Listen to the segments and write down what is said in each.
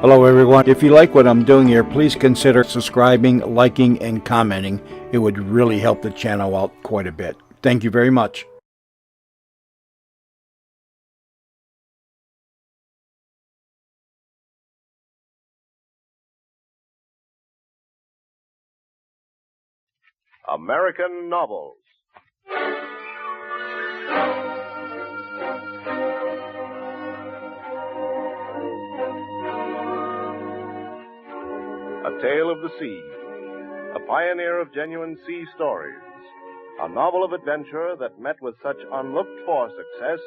Hello, everyone. If you like what I'm doing here, please consider subscribing, liking, and commenting. It would really help the channel out quite a bit. Thank you very much. American Novels. A Tale of the Sea, a pioneer of genuine sea stories, a novel of adventure that met with such unlooked-for success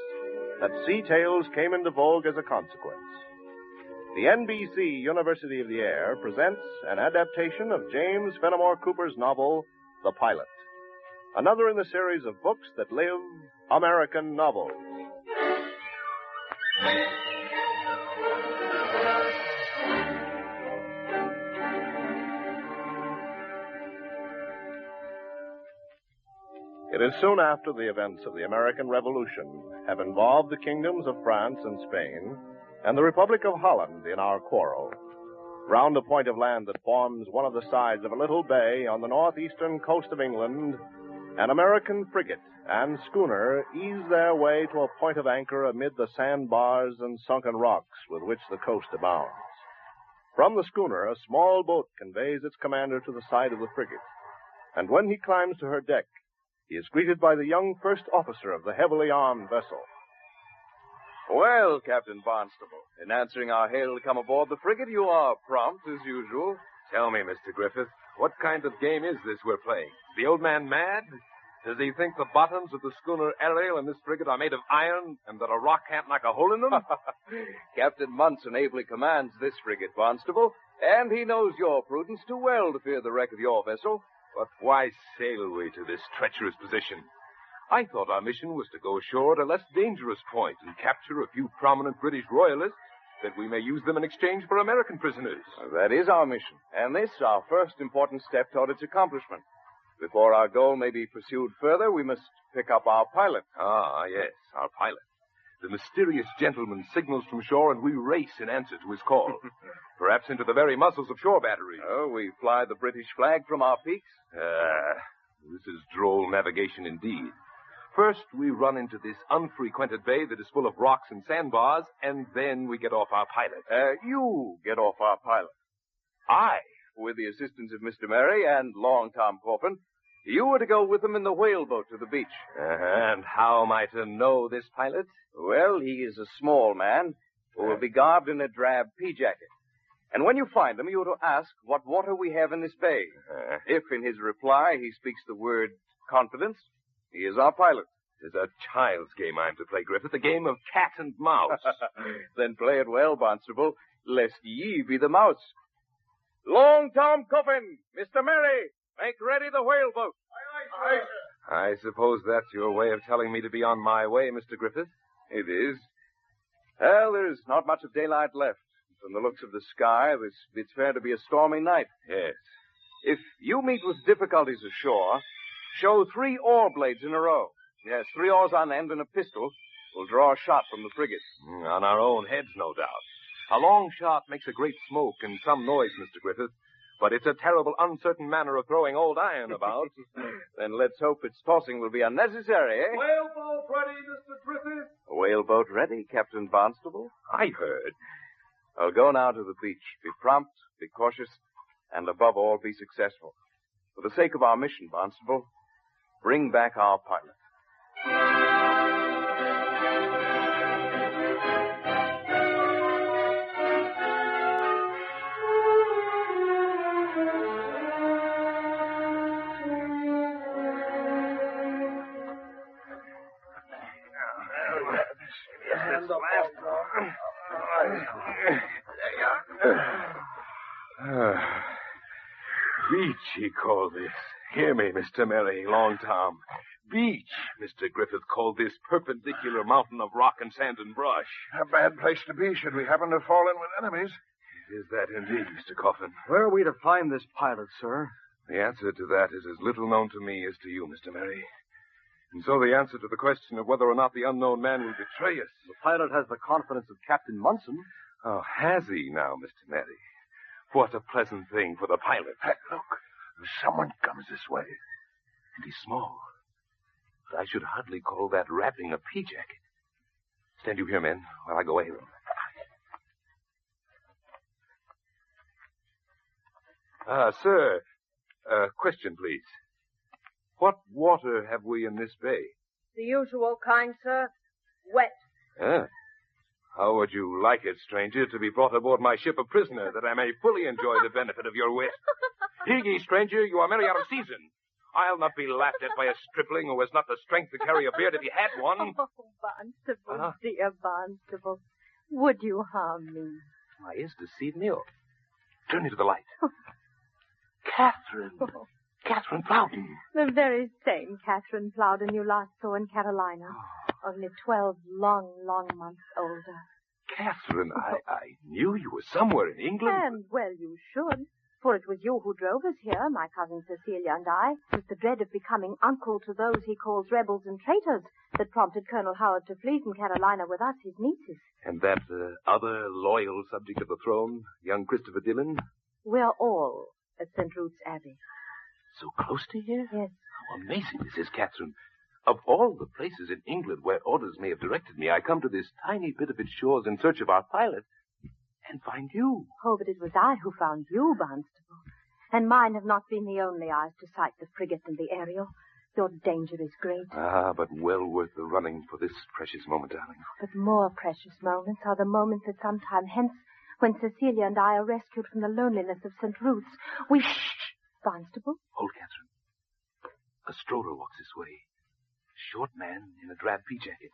that sea tales came into vogue as a consequence. The NBC University of the Air presents an adaptation of James Fenimore Cooper's novel, The Pilot, another in the series of books that live American novels. It is soon after the events of the American Revolution have involved the kingdoms of France and Spain and the Republic of Holland in our quarrel. Round a point of land that forms one of the sides of a little bay on the northeastern coast of England, an American frigate and schooner ease their way to a point of anchor amid the sandbars and sunken rocks with which the coast abounds. From the schooner, a small boat conveys its commander to the side of the frigate, and when he climbs to her deck, he is greeted by the young first officer of the heavily armed vessel. Well, Captain Barnstable, in answering our hail to come aboard the frigate, you are prompt as usual. Tell me, Mr. Griffith, what kind of game is this we're playing? Is the old man mad? Does he think the bottoms of the schooner Ariel and this frigate are made of iron and that a rock can't knock a hole in them? Captain Munson ably commands this frigate, Barnstable, and he knows your prudence too well to fear the wreck of your vessel. But why sail we to this treacherous position? I thought our mission was to go ashore at a less dangerous point and capture a few prominent British royalists that we may use them in exchange for American prisoners. That is our mission, and this our first important step toward its accomplishment. Before our goal may be pursued further, we must pick up our pilot. Ah, yes, our pilot. The mysterious gentleman signals from shore, and we race in answer to his call. Perhaps into the very muzzles of shore batteries. Oh, we fly the British flag from our peaks. This is droll navigation indeed. First, we run into this unfrequented bay that is full of rocks and sandbars, and then we get off our pilot. You get off our pilot. I? With the assistance of Mr. Murray and Long Tom Coffin, you were to go with them in the whaleboat to the beach. And how am I to know this pilot? Well, he is a small man who will be garbed in a drab pea jacket. And when you find him, you are to ask what water we have in this bay. If in his reply he speaks the word confidence, he is our pilot. It's a child's game I'm to play, Griffith, a game of cat and mouse. Then play it well, Barnstable, lest ye be the mouse. Long Tom Coffin, Mr. Murray, make ready the whaleboat. Aye, sir. I suppose that's your way of telling me to be on my way, Mr. Griffith. It is. Well, there's not much of daylight left. From the looks of the sky, it's fair to be a stormy night. Yes. If you meet with difficulties ashore, show 3 oar blades in a row. Yes, 3 oars on end and a pistol will draw a shot from the frigate. On our own heads, no doubt. A long shot makes a great smoke and some noise, Mr. Griffith, but it's a terrible, uncertain manner of throwing old iron about. Then let's hope its tossing will be unnecessary, eh? Whaleboat ready, Mr. Griffith. Whaleboat ready, Captain Barnstable. I heard. I'll go now to the beach. Be prompt, be cautious, and above all, be successful. For the sake of our mission, Barnstable, bring back our pilot. Beach, he called this. Hear me, Mr. Murray, Long Tom. Beach, Mr. Griffith called this perpendicular mountain of rock and sand and brush. A bad place to be should we happen to fall in with enemies. It is that indeed, Mr. Coffin. Where are we to find this pilot, sir? The answer to that is as little known to me as to you, Mr. Murray. And so the answer to the question of whether or not the unknown man will betray us. The pilot has the confidence of Captain Munson. Oh, has he now, Mr. Neri? What a pleasant thing for the pilot. Look, someone comes this way. And he's small. But I should hardly call that wrapping a pea jacket. Stand you here, men, while I go ahead. Sir, question, please. What water have we in this bay? The usual kind, sir. Wet. Ah. How would you like it, stranger, to be brought aboard my ship a prisoner, that I may fully enjoy the benefit of your wit? Hear ye, stranger, you are merely out of season. I'll not be laughed at by a stripling who has not the strength to carry a beard if he had one. Oh, Barnstable, dear Barnstable. Would you harm me? My ears deceive me. Or turn into the light. Catherine. Catherine Plowden. The very same Catherine Plowden you last saw in Carolina. Only 12 long, long months older. Catherine, I knew you were somewhere in England. And, well, you should. For it was you who drove us here, my cousin Cecilia and I, with the dread of becoming uncle to those he calls rebels and traitors, that prompted Colonel Howard to flee from Carolina with us, his nieces. And that other loyal subject of the throne, young Christopher Dillon? We're all at St. Ruth's Abbey. So close to here? Yes. How amazing this is, Catherine. Of all the places in England where orders may have directed me, I come to this tiny bit of its shores in search of our pilot and find you. Oh, but it was I who found you, Barnstable. And mine have not been the only eyes to sight the frigate and the Ariel. Your danger is great. Ah, but well worth the running for this precious moment, darling. But more precious moments are the moments that some time hence, when Cecilia and I are rescued from the loneliness of St. Ruth's, we... Shh! Barnstable? Hold, Catherine. A stroller walks this way. A short man in a drab pea jacket.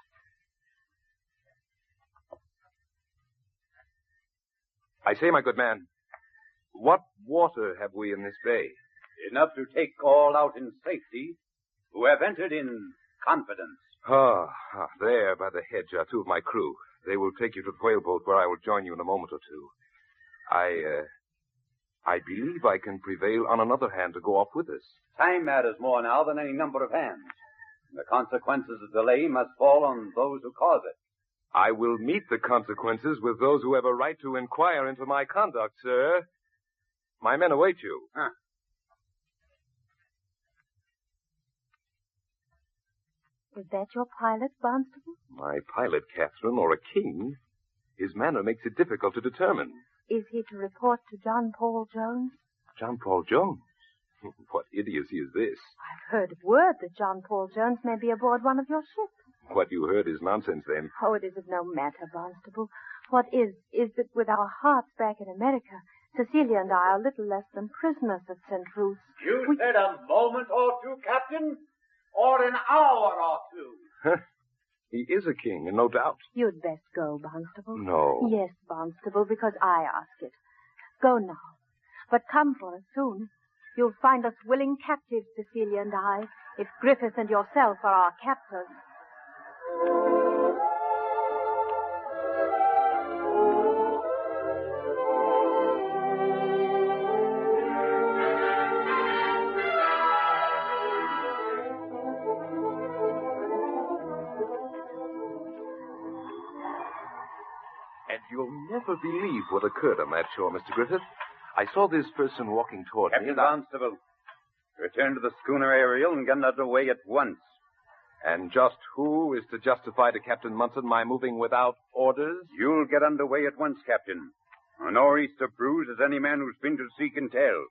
I say, my good man, what water have we in this bay? Enough to take all out in safety, who have entered in confidence. There by the hedge are two of my crew. They will take you to the whaleboat where I will join you in a moment or two. I believe I can prevail on another hand to go off with us. Time matters more now than any number of hands. The consequences of delay must fall on those who cause it. I will meet the consequences with those who have a right to inquire into my conduct, sir. My men await you. Huh. Is that your pilot, Barnstable? My pilot, Catherine, or a king? His manner makes it difficult to determine. Is he to report to John Paul Jones? John Paul Jones? What idiocy is this? I've heard word that John Paul Jones may be aboard one of your ships. What you heard is nonsense, then. Oh, it is of no matter, Barnstable. What is that with our hearts back in America, Cecilia and I are little less than prisoners at St. Ruth's. You said a moment or two, Captain, or an hour or two. He is a king, and no doubt. You'd best go, Barnstable. No. Yes, Barnstable, because I ask it. Go now. But come for us soon. You'll find us willing captives, Cecilia and I, if Griffith and yourself are our captors. And you'll never believe what occurred on that shore, Mr. Griffith. I saw this person walking toward me. Captain Barnstable, return to the schooner Ariel and get under way at once. And just who is to justify to Captain Munson my moving without orders? You'll get under way at once, Captain. A nor'easter brews as any man who's been to sea can tell.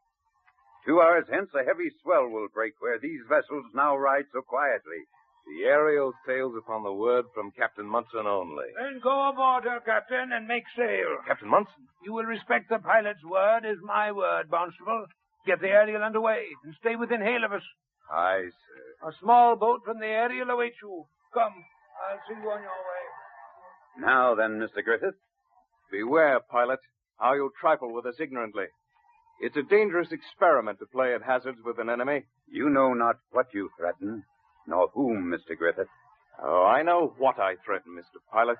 2 hours hence, a heavy swell will break where these vessels now ride so quietly. The Ariel sails upon the word from Captain Munson only. Then go aboard her, Captain, and make sail. Captain Munson? You will respect the pilot's word as my word, Barnstable. Get the Ariel underway and stay within hail of us. Aye, sir. A small boat from the Ariel awaits you. Come, I'll see you on your way. Now then, Mr. Griffith. Beware, pilot, how you trifle with us ignorantly. It's a dangerous experiment to play at hazards with an enemy. You know not what you threaten, nor whom, Mr. Griffith. Oh, I know what I threaten, Mr. Pilot.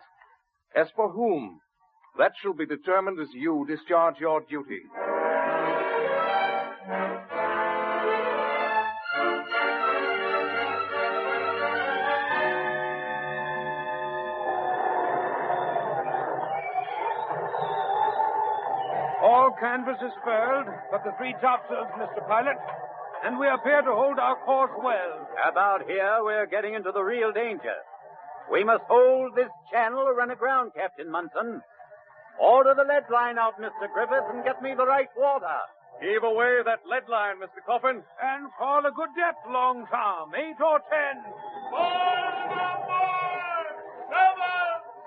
As for whom, that shall be determined as you discharge your duty. All canvas is furled, but the three topsails, Mr. Pilot, and we appear to hold our course well. About here, we're getting into the real danger. We must hold this channel or run aground, Captain Munson. Order the lead line out, Mr. Griffith, and get me the right water. Heave away that lead line, Mr. Coffin. And call a good depth, Long Tom. 8 or 10.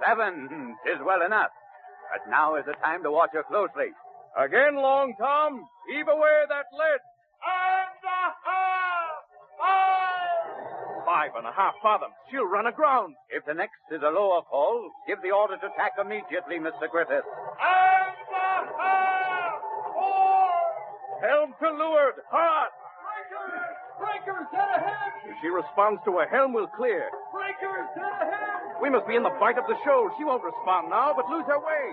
7 is well enough. But now is the time to watch her closely. Again, Long Tom. Heave away that lead. 5.5 fathoms. She'll run aground. If the next is a lower call, give the order to tack immediately, Mr. Griffith. Helm to leeward. Hard. Breakers, dead ahead! If she responds to a helm, we'll clear. Breakers, dead ahead! We must be in the bight of the shoal. She won't respond now, but lose her way.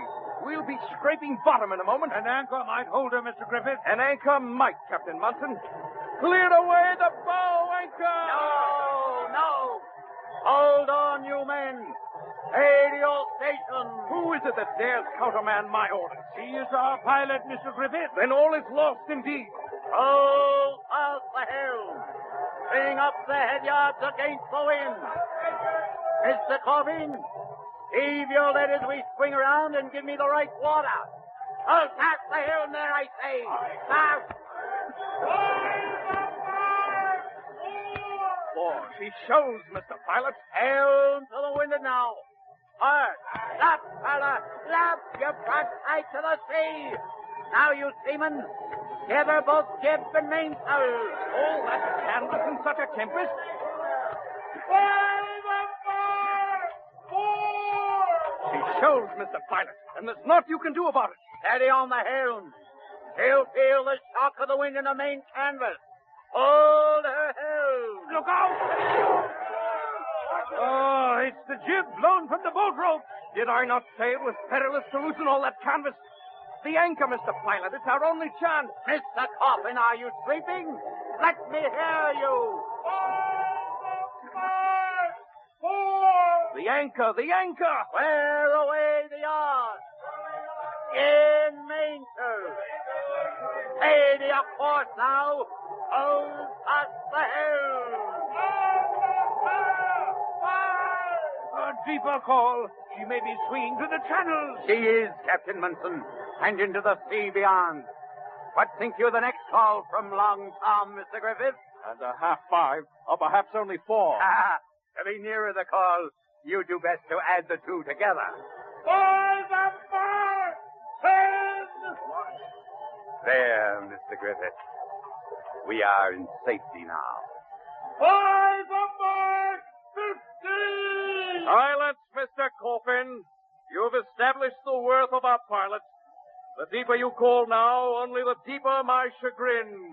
We'll be scraping bottom in a moment. An anchor might hold her, Mr. Griffith. An anchor might, Captain Munson. Cleared away the bow anchor! No! Hold on, you men! Radio station! Who is it that dares countermand my orders? He is our pilot, Mr. Griffith. Then all is lost indeed. Hold fast the helm! Bring up the head yards against the wind! Mr. Corbin, heave your lead as we swing around and give me the right water. Hold fast the helm there, I say! Fast! She shows, Mr. Pilot. Helm to the windward now. Hard. Lap, fella. Lap, you broadside to the sea. Now, you seamen, gather both jib and mainsail. Oh, that canvas in such a tempest. She shows, Mr. Pilot, and there's naught you can do about it. Steady on the helm. She'll feel the shock of the wind in the main canvas. Hold her helm. Look out! Oh, it's the jib blown from the boat rope. Did I not say it was perilous to loosen all that canvas? The anchor, Mr. Pilot. It's our only chance. Mr. Coffin, are you sleeping? Let me hear you. The anchor, the anchor! Wear away the yard. In mainsail. Steady a course now. Hold fast the helm. A deeper call. She may be swinging to the channels. She is, Captain Munson, and into the sea beyond. What think you the next call from Long Tom, Mr. Griffith? And a half 5, or perhaps only 4. Ah, to be nearer the call, you do best to add the two together. There, Mr. Griffith. We are in safety now. 15! Silence, Mr. Coffin. You've established the worth of our pilots. The deeper you call now, only the deeper my chagrin.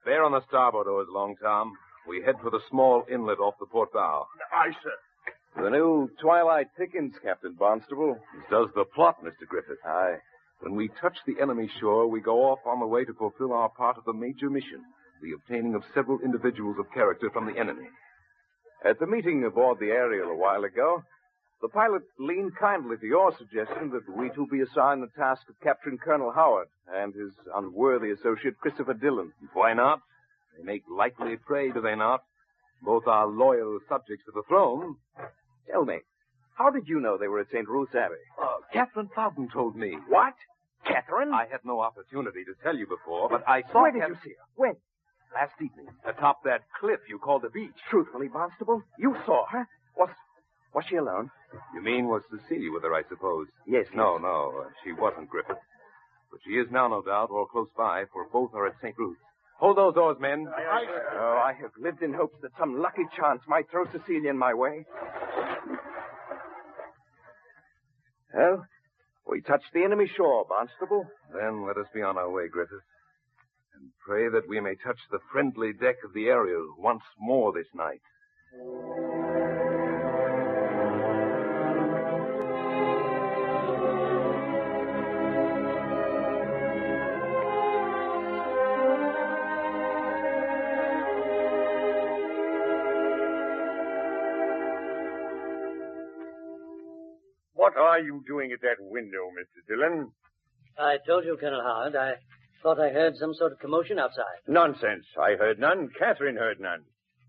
There on the starboard oars, Long Tom. We head for the small inlet off the port bow. Aye, sir. The new twilight thickens, Captain Barnstable. As does the plot, Mr. Griffith. Aye. When we touch the enemy shore, we go off on the way to fulfill our part of the major mission, the obtaining of several individuals of character from the enemy. At the meeting aboard the Ariel a while ago, the pilot leaned kindly to your suggestion that we two be assigned the task of capturing Colonel Howard and his unworthy associate, Christopher Dillon. Why not? They make likely prey, do they not? Both are loyal subjects to the throne. Tell me, how did you know they were at St. Ruth's Abbey? Catherine Fountain told me. What? Catherine? I had no opportunity to tell you before, but I saw Where did you see her? When? last evening atop that cliff you call the beach. Truthfully, Barnstable, you saw her? Was she alone? You mean was Cecilia with her, I suppose? Yes. No, she wasn't, Griffith. But she is now, no doubt, or close by, for both are at St. Ruth's. Hold those oars, men. Oh, I have lived in hopes that some lucky chance might throw Cecilia in my way. Well, we touched the enemy shore, Barnstable. Then let us be on our way, Griffith. And pray that we may touch the friendly deck of the Ariel once more this night. What are you doing at that window, Mr. Dillon? I told you, Colonel Howard, I thought I heard some sort of commotion outside. Nonsense. I heard none. Catherine heard none.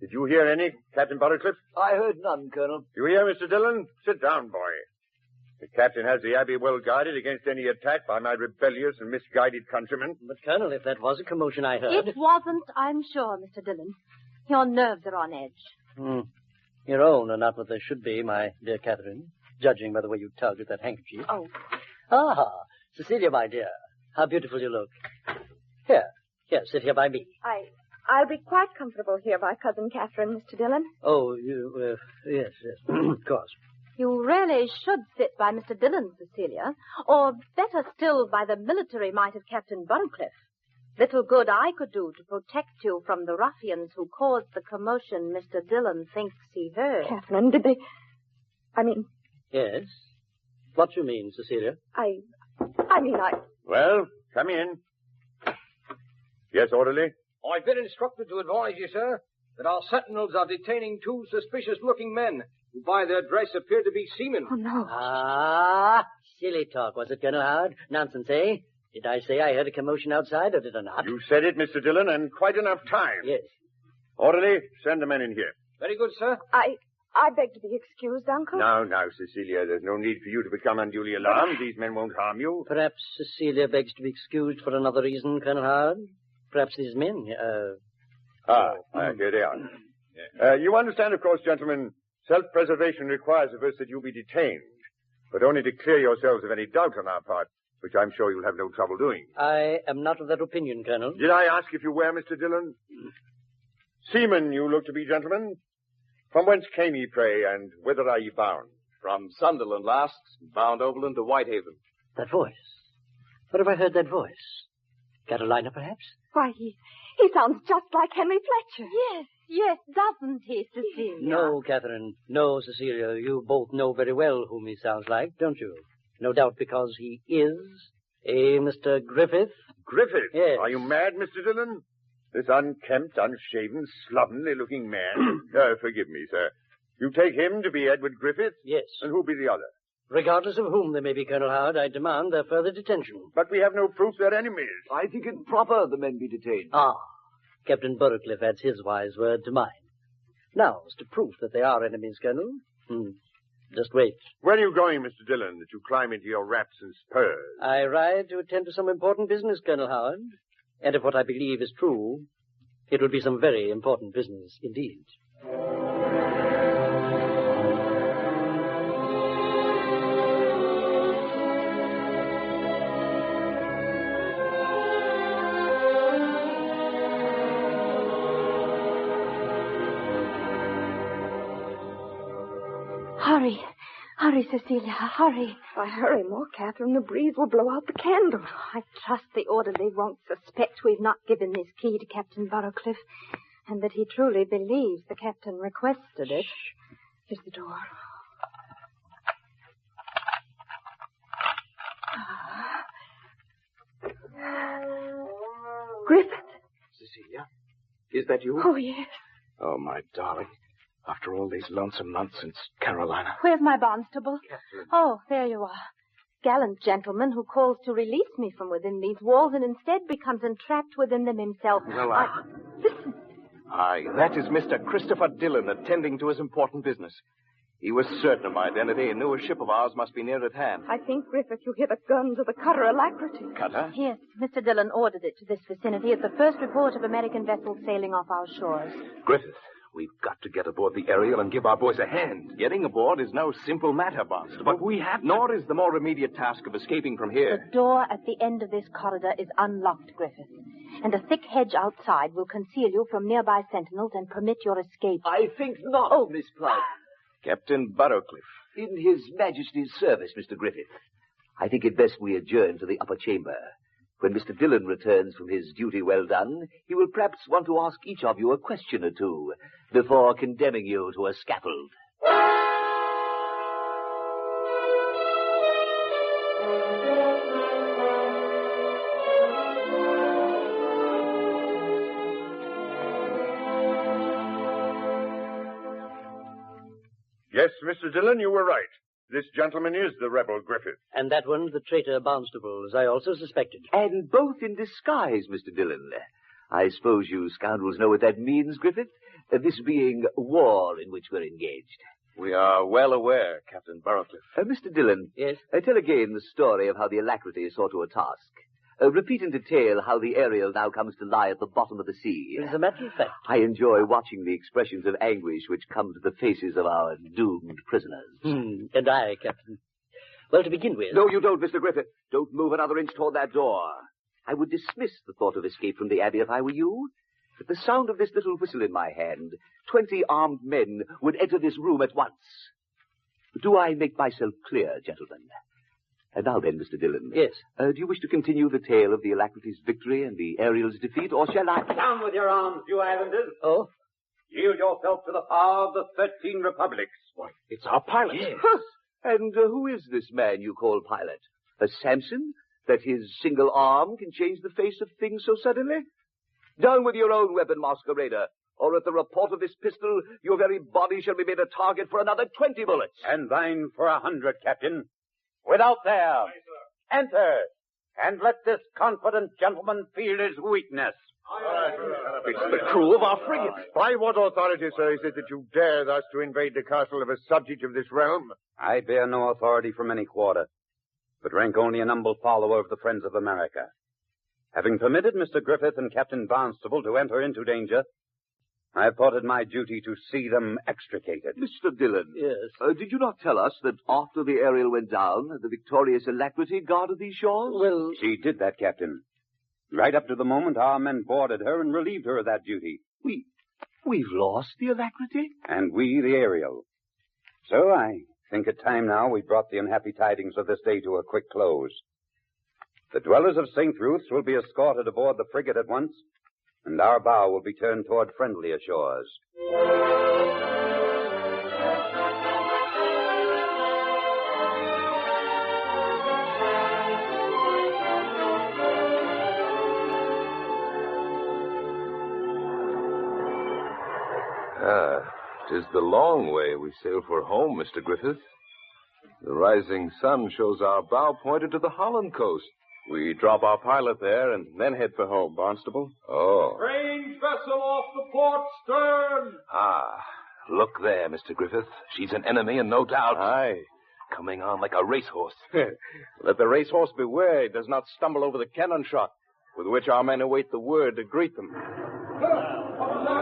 Did you hear any, Captain Buttercliff? I heard none, Colonel. You hear, Mr. Dillon? Sit down, boy. The captain has the Abbey well guarded against any attack by my rebellious and misguided countrymen. But, Colonel, if that was a commotion I heard... It wasn't, I'm sure, Mr. Dillon. Your nerves are on edge. Your own are not what they should be, my dear Catherine, judging by the way you tug at that handkerchief. Oh. Ah, Cecilia, my dear, how beautiful you look. Here, sit here by me. I'll be quite comfortable here by Cousin Catherine, Mr. Dillon. Oh, you, yes, of course. You really should sit by Mr. Dillon, Cecilia. Or better still, by the military might of Captain Buttercliff. Little good I could do to protect you from the ruffians who caused the commotion Mr. Dillon thinks he heard. Catherine, did they... Yes? What do you mean, Cecilia? Well, come in. Yes, orderly? I've been instructed to advise you, sir, that our sentinels are detaining two suspicious-looking men who, by their dress, appear to be seamen. Oh, no. Ah, silly talk, was it, Colonel Howard? Nonsense, eh? Did I say I heard a commotion outside, or did I not? You said it, Mr. Dillon, and quite enough time. Yes. Orderly, send the men in here. Very good, sir. I beg to be excused, Uncle. Now, Cecilia, there's no need for you to become unduly alarmed. These men won't harm you. Perhaps Cecilia begs to be excused for another reason, Colonel Howard. Perhaps these men, here they are. You understand, of course, gentlemen, self-preservation requires of us that you be detained, but only to clear yourselves of any doubt on our part, which I'm sure you'll have no trouble doing. I am not of that opinion, Colonel. Did I ask if you were, Mr. Dillon? Seamen you look to be, gentlemen. From whence came ye, pray, and whither are ye bound? From Sunderland last, bound overland to Whitehaven. That voice. Where have I heard that voice? Carolina, perhaps? Why, he sounds just like Henry Fletcher. Yes, doesn't he, Cecilia? No, Catherine. No, Cecilia. You both know very well whom he sounds like, don't you? No doubt because he is a Mr. Griffith. Griffith? Yes. Are you mad, Mr. Dillon? This unkempt, unshaven, slovenly-looking man. Forgive me, sir. You take him to be Edward Griffith? Yes. And who be the other? Regardless of whom they may be, Colonel Howard, I demand their further detention. But we have no proof they're enemies. I think it proper the men be detained. Ah, Captain Buttercliff adds his wise word to mine. Now, as to proof that they are enemies, Colonel, just wait. Where are you going, Mr. Dillon, that you climb into your wraps and spurs? I ride to attend to some important business, Colonel Howard. And if what I believe is true, it will be some very important business indeed. Hurry, Cecilia, hurry. If I hurry more, Catherine, the breeze will blow out the candle. I trust the orderly won't suspect we've not given this key to Captain Buttercliff, and that he truly believes the captain requested it. Here's the door. Griffith. Cecilia, is that you? Oh, yes. Oh, my darling. After all these lonesome months since Carolina. Where's my Barnstable? Catherine. Oh, there you are. Gallant gentleman who calls to release me from within these walls and instead becomes entrapped within them himself. Well, Listen. Aye, that is Mr. Christopher Dillon attending to his important business. He was certain of my identity and knew a ship of ours must be near at hand. I think, Griffith, you hear the guns of the cutter Alacrity. Cutter? Yes, Mr. Dillon ordered it to this vicinity at the first report of American vessels sailing off our shores. Griffith, we've got to get aboard the Ariel and give our boys a hand. Getting aboard is no simple matter, Barnstable. But we have to... Nor is the more immediate task of escaping from here. The door at the end of this corridor is unlocked, Griffith, and a thick hedge outside will conceal you from nearby sentinels and permit your escape. I think not, Miss Plyte. Captain Buttercliff. In His Majesty's service, Mr. Griffith. I think it best we adjourn to the upper chamber. When Mr. Dillon returns from his duty well done, he will perhaps want to ask each of you a question or two before condemning you to a scaffold. Yes, Mr. Dillon, you were right. This gentleman is the rebel Griffith. And that one's the traitor Barnstable, as I also suspected. And both in disguise, Mr. Dillon. I suppose you scoundrels know what that means, Griffith? This being war in which we're engaged. We are well aware, Captain Burrowcliffe. Mr. Dillon. Yes? Tell again the story of how the Alacrity saw to a task. Repeat in detail how the Ariel now comes to lie at the bottom of the sea. As a matter of fact. I enjoy watching the expressions of anguish which come to the faces of our doomed prisoners. And I, Captain. Well, to begin with... No, you don't, Mr. Griffith. Don't move another inch toward that door. I would dismiss the thought of escape from the Abbey if I were you. At the sound of this little whistle in my hand, 20 armed men would enter this room at once. Do I make myself clear, gentlemen? And now then, Mr. Dillon. Yes. Do you wish to continue the tale of the Alacrity's victory and the Ariel's defeat, or shall I... Down with your arms, you islanders. Oh? Yield yourself to the power of the 13 republics. Why, it's our pilot. Yes. And who is this man you call pilot? A Samson? That his single arm can change the face of things so suddenly? Down with your own weapon, masquerader, or at the report of this pistol, your very body shall be made a target for another 20 bullets. And thine for 100, Captain. Without there. Enter. And let this confident gentleman feel his weakness. It's the crew of our frigate. By what authority, sir, is it that you dare thus to invade the castle of a subject of this realm? I bear no authority from any quarter, but rank only an humble follower of the Friends of America. Having permitted Mr. Griffith and Captain Barnstable to enter into danger, I have thought it my duty to see them extricated. Mr. Dillon. Yes. Did you not tell us that after the Ariel went down, the victorious Alacrity guarded these shores? Well... She did that, Captain. Right up to the moment our men boarded her and relieved her of that duty. We've lost the Alacrity? And we the Ariel. So I think it time now we brought the unhappy tidings of this day to a quick close. The dwellers of St. Ruth's will be escorted aboard the frigate at once, and our bow will be turned toward friendlier shores. Tis the long way we sail for home, Mr. Griffith. The rising sun shows our bow pointed to the Holland coast. We drop our pilot there and then head for home, Barnstable. Oh. Strange vessel off the port stern. Ah, look there, Mr. Griffith. She's an enemy, and no doubt. Aye. Coming on like a racehorse. Let the racehorse beware he does not stumble over the cannon shot, with which our men await the word to greet them.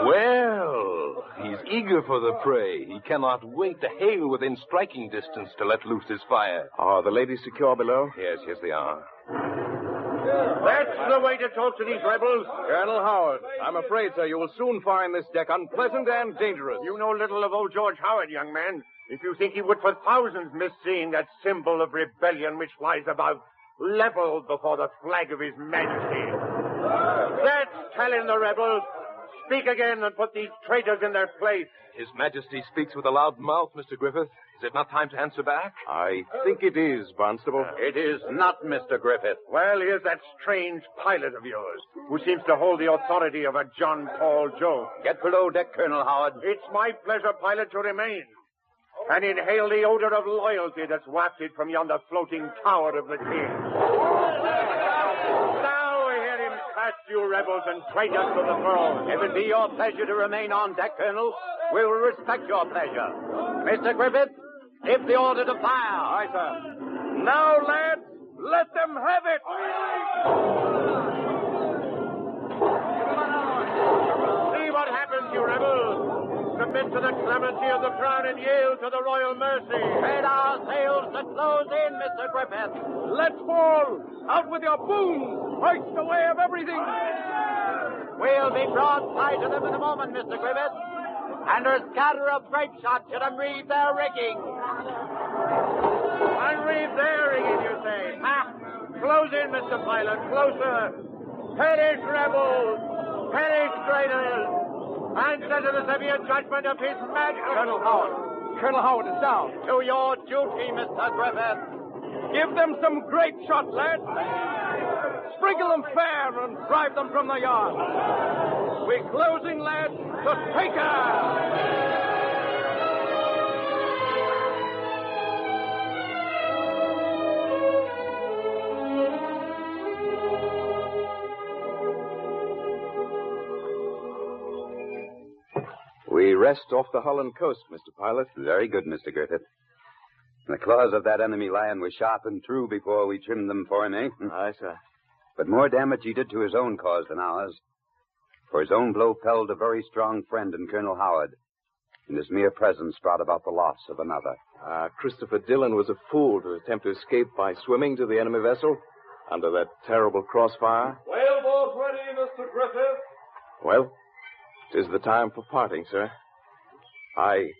Well, he's eager for the prey. He cannot wait to hail within striking distance to let loose his fire. Are the ladies secure below? Yes, they are. That's the way to talk to these rebels. Colonel Howard, I'm afraid, sir, you will soon find this deck unpleasant and dangerous. You know little of old George Howard, young man. If you think he would for thousands miss seeing that symbol of rebellion which flies about, leveled before the flag of his majesty. That's telling the rebels. Speak again and put these traitors in their place. His Majesty speaks with a loud mouth, Mr. Griffith. Is it not time to answer back? I think it is, Barnstable. It is not, Mr. Griffith. Well, here's that strange pilot of yours, who seems to hold the authority of a John Paul Joe. Get below deck, Colonel Howard. It's my pleasure, pilot, to remain and inhale the odor of loyalty that's wafted from yonder floating tower of the king. Now hear him cast you rebels and traitors to the throne. If it be your pleasure to remain on deck, Colonel, we will respect your pleasure. Mr. Griffith, give the order to fire. Aye, sir. Now, lads, let them have it. See what happens, you rebels. Submit to the clemency of the crown and yield to the royal mercy. Spread our sails to close in, Mr. Griffith. Let's fall. Out with your booms. Hoist away of everything. We'll be broadside to them in a moment, Mr. Griffith. And a scatter of grape shot should unreeve their rigging. Unreeve their rigging, you say? Ha! Close in, Mr. Pilot, closer. Perish, rebels! Perish, traitors! Answer to the severe judgment of His Majesty. Colonel Howard is down. To your duty, Mr. Griffith. Give them some grape shot, lads. Sprinkle them fair and drive them from the yard. We're closing, lads, to take her. We rest off the Holland coast, Mr. Pilot. Very good, Mr. Griffith. The claws of that enemy lion were sharp and true before we trimmed them for him, eh? Aye, sir. But more damage he did to his own cause than ours. For his own blow felled a very strong friend in Colonel Howard, and his mere presence brought about the loss of another. Christopher Dillon was a fool to attempt to escape by swimming to the enemy vessel under that terrible crossfire. Whaleboat ready, Mr. Griffith. Well, 'tis the time for parting, sir. I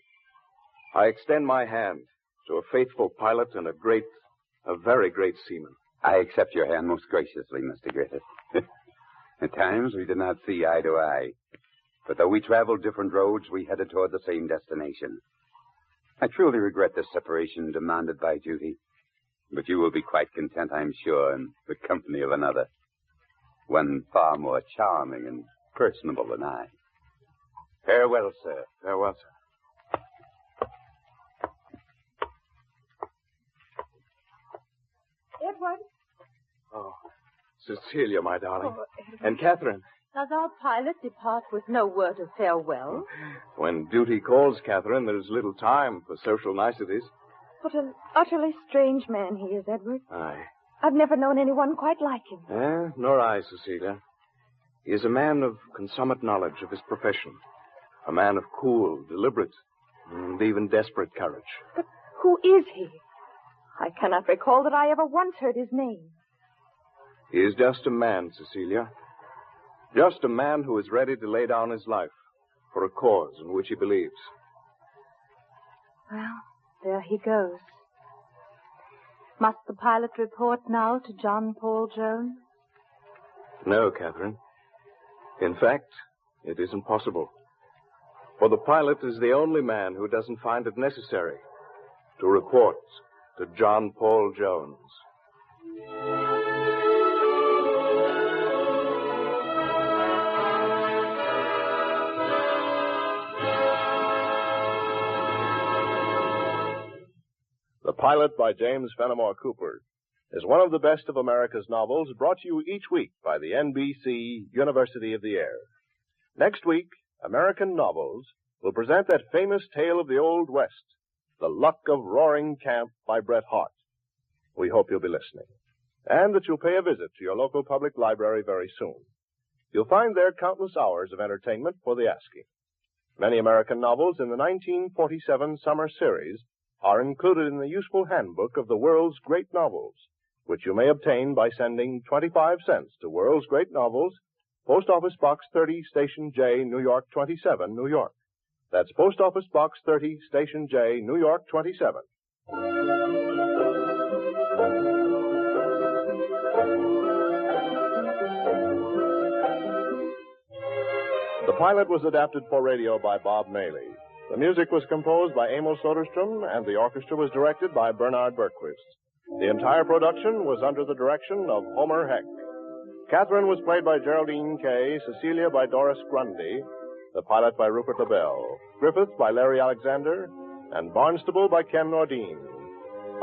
extend my hand to a faithful pilot and a very great seaman. I accept your hand most graciously, Mr. Griffith. At times we did not see eye to eye. But though we traveled different roads, we headed toward the same destination. I truly regret this separation demanded by duty. But you will be quite content, I'm sure, in the company of another. One far more charming and personable than I. Farewell, sir. Farewell, sir. Edward? Oh, Cecilia, my darling. Oh, Edward. And Catherine. Does our pilot depart with no word of farewell? When duty calls, Catherine, there's little time for social niceties. What an utterly strange man he is, Edward. Aye. I've never known anyone quite like him. Nor I, Cecilia. He is a man of consummate knowledge of his profession. A man of cool, deliberate, and even desperate courage. But who is he? I cannot recall that I ever once heard his name. He is just a man, Cecilia. Just a man who is ready to lay down his life for a cause in which he believes. Well, there he goes. Must the pilot report now to John Paul Jones? No, Catherine. In fact, it isn't possible. For the pilot is the only man who doesn't find it necessary to report to John Paul Jones. The Pilot by James Fenimore Cooper is one of the best of America's novels, brought to you each week by the NBC University of the Air. Next week, American Novels will present that famous tale of the Old West, The Luck of Roaring Camp by Bret Harte. We hope you'll be listening, and that you'll pay a visit to your local public library very soon. You'll find there countless hours of entertainment for the asking. Many American novels in the 1947 summer series are included in the useful handbook of the world's great novels, which you may obtain by sending 25 cents to World's Great Novels, Post Office Box 30, Station J, New York 27, New York. That's Post Office Box 30, Station J, New York 27. The Pilot was adapted for radio by Bob Maley. The music was composed by Emil Soderstrom, and the orchestra was directed by Bernard Berquist. The entire production was under the direction of Homer Heck. Catherine was played by Geraldine Kay, Cecilia by Doris Grundy, the pilot by Rupert LaBelle, Griffith by Larry Alexander, and Barnstable by Ken Nordine.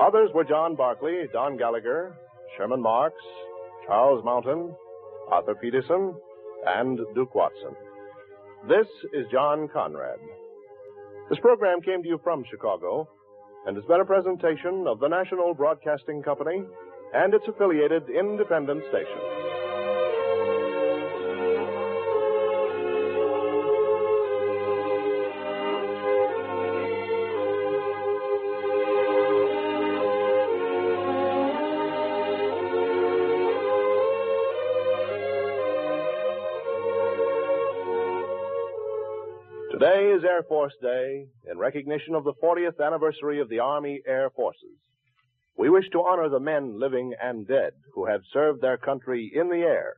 Others were John Barclay, Don Gallagher, Sherman Marks, Charles Mountain, Arthur Peterson, and Duke Watson. This is John Conrad. This program came to you from Chicago and has been a presentation of the National Broadcasting Company and its affiliated independent stations. Today is Air Force Day in recognition of the 40th anniversary of the Army Air Forces. We wish to honor the men living and dead who have served their country in the air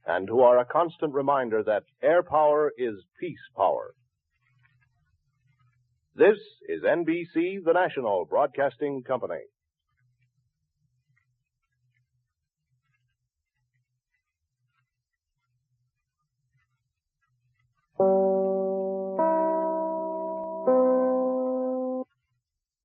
and who are a constant reminder that air power is peace power. This is NBC, the National Broadcasting Company.